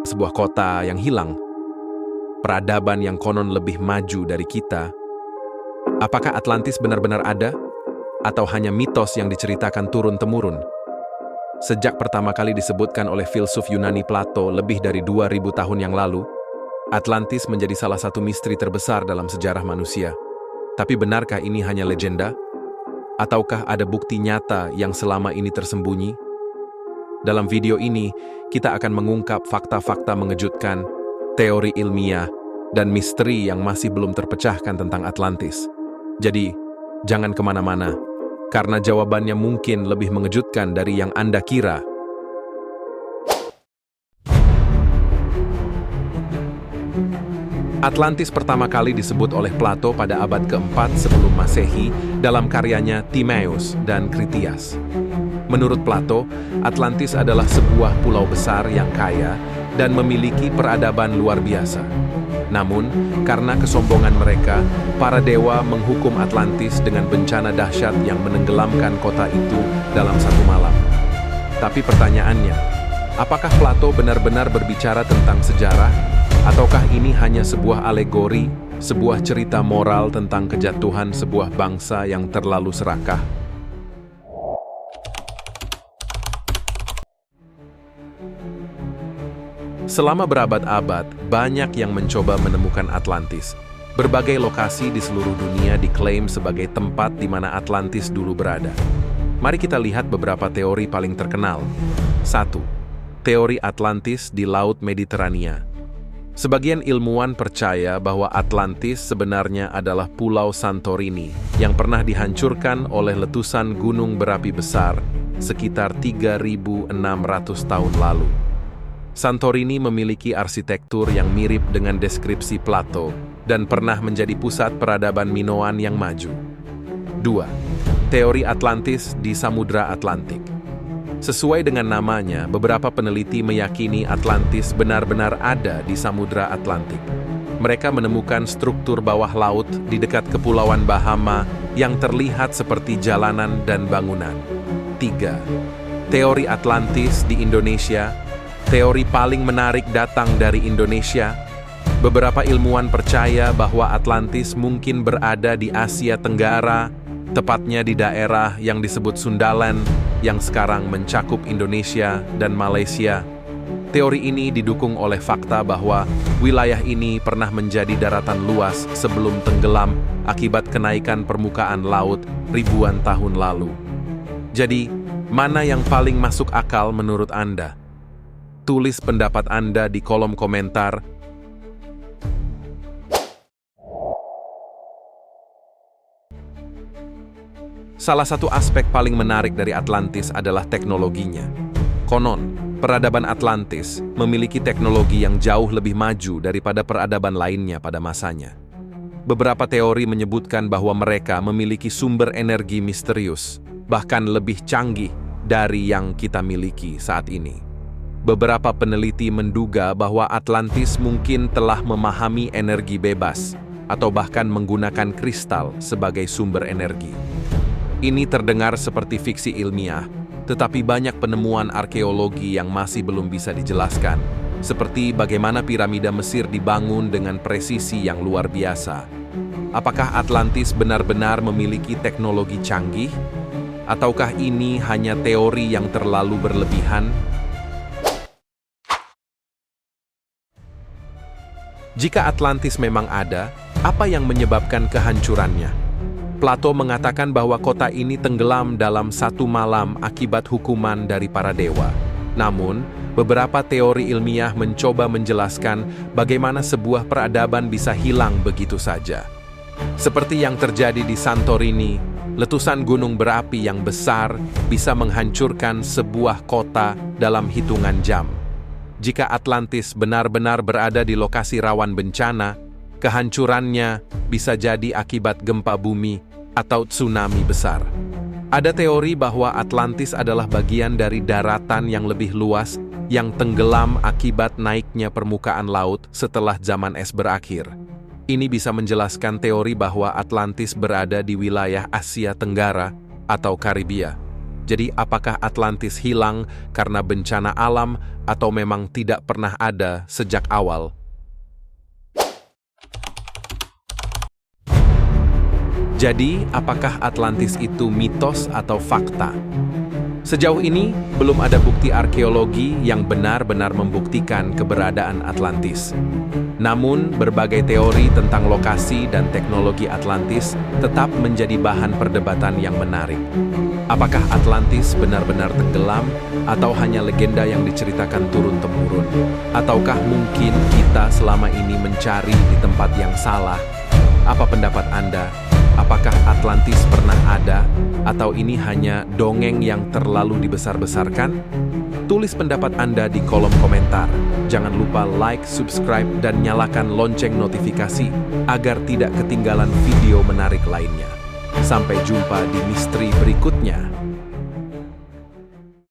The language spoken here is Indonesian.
sebuah kota yang hilang, peradaban yang konon lebih maju dari kita. Apakah Atlantis benar-benar ada? Atau hanya mitos yang diceritakan turun-temurun? Sejak pertama kali disebutkan oleh filsuf Yunani Plato lebih dari 2000 tahun yang lalu, Atlantis menjadi salah satu misteri terbesar dalam sejarah manusia. Tapi benarkah ini hanya legenda? Ataukah ada bukti nyata yang selama ini tersembunyi? Dalam video ini, kita akan mengungkap fakta-fakta mengejutkan, teori ilmiah, dan misteri yang masih belum terpecahkan tentang Atlantis. Jadi, jangan kemana-mana, karena jawabannya mungkin lebih mengejutkan dari yang Anda kira. Atlantis pertama kali disebut oleh Plato pada abad keempat sebelum Masehi dalam karyanya Timaeus dan Critias. Menurut Plato, Atlantis adalah sebuah pulau besar yang kaya dan memiliki peradaban luar biasa. Namun, karena kesombongan mereka, para dewa menghukum Atlantis dengan bencana dahsyat yang menenggelamkan kota itu dalam satu malam. Tapi pertanyaannya, apakah Plato benar-benar berbicara tentang sejarah? Ataukah ini hanya sebuah alegori, sebuah cerita moral tentang kejatuhan sebuah bangsa yang terlalu serakah? Selama berabad-abad, banyak yang mencoba menemukan Atlantis. Berbagai lokasi di seluruh dunia diklaim sebagai tempat di mana Atlantis dulu berada. Mari kita lihat beberapa teori paling terkenal. 1. Teori Atlantis di Laut Mediterania. Sebagian ilmuwan percaya bahwa Atlantis sebenarnya adalah Pulau Santorini yang pernah dihancurkan oleh letusan gunung berapi besar sekitar 3.600 tahun lalu. Santorini memiliki arsitektur yang mirip dengan deskripsi Plato dan pernah menjadi pusat peradaban Minoan yang maju. 2. Teori Atlantis di Samudra Atlantik. Sesuai dengan namanya, beberapa peneliti meyakini Atlantis benar-benar ada di Samudra Atlantik. Mereka menemukan struktur bawah laut di dekat Kepulauan Bahama yang terlihat seperti jalanan dan bangunan. 3. Teori Atlantis di Indonesia. Teori paling menarik datang dari Indonesia. Beberapa ilmuwan percaya bahwa Atlantis mungkin berada di Asia Tenggara, tepatnya di daerah yang disebut Sundaland, yang sekarang mencakup Indonesia dan Malaysia. Teori ini didukung oleh fakta bahwa wilayah ini pernah menjadi daratan luas sebelum tenggelam akibat kenaikan permukaan laut ribuan tahun lalu. Jadi, mana yang paling masuk akal menurut Anda? Tulis pendapat Anda di kolom komentar. Salah satu aspek paling menarik dari Atlantis adalah teknologinya. Konon, peradaban Atlantis memiliki teknologi yang jauh lebih maju daripada peradaban lainnya pada masanya. Beberapa teori menyebutkan bahwa mereka memiliki sumber energi misterius, bahkan lebih canggih dari yang kita miliki saat ini. Beberapa peneliti menduga bahwa Atlantis mungkin telah memahami energi bebas atau bahkan menggunakan kristal sebagai sumber energi. Ini terdengar seperti fiksi ilmiah, tetapi banyak penemuan arkeologi yang masih belum bisa dijelaskan, seperti bagaimana piramida Mesir dibangun dengan presisi yang luar biasa. Apakah Atlantis benar-benar memiliki teknologi canggih? Ataukah ini hanya teori yang terlalu berlebihan? Jika Atlantis memang ada, apa yang menyebabkan kehancurannya? Plato mengatakan bahwa kota ini tenggelam dalam satu malam akibat hukuman dari para dewa. Namun, beberapa teori ilmiah mencoba menjelaskan bagaimana sebuah peradaban bisa hilang begitu saja. Seperti yang terjadi di Santorini, letusan gunung berapi yang besar bisa menghancurkan sebuah kota dalam hitungan jam. Jika Atlantis benar-benar berada di lokasi rawan bencana, kehancurannya bisa jadi akibat gempa bumi atau tsunami besar. Ada teori bahwa Atlantis adalah bagian dari daratan yang lebih luas yang tenggelam akibat naiknya permukaan laut setelah zaman es berakhir. Ini bisa menjelaskan teori bahwa Atlantis berada di wilayah Asia Tenggara atau Karibia. Jadi, apakah Atlantis hilang karena bencana alam atau memang tidak pernah ada sejak awal? Jadi, apakah Atlantis itu mitos atau fakta? Sejauh ini, belum ada bukti arkeologi yang benar-benar membuktikan keberadaan Atlantis. Namun, berbagai teori tentang lokasi dan teknologi Atlantis tetap menjadi bahan perdebatan yang menarik. Apakah Atlantis benar-benar tenggelam, atau hanya legenda yang diceritakan turun-temurun? Ataukah mungkin kita selama ini mencari di tempat yang salah? Apa pendapat Anda? Apakah Atlantis pernah ada, atau ini hanya dongeng yang terlalu dibesar-besarkan? Tulis pendapat Anda di kolom komentar. Jangan lupa like, subscribe, dan nyalakan lonceng notifikasi agar tidak ketinggalan video menarik lainnya. Sampai jumpa di misteri berikutnya.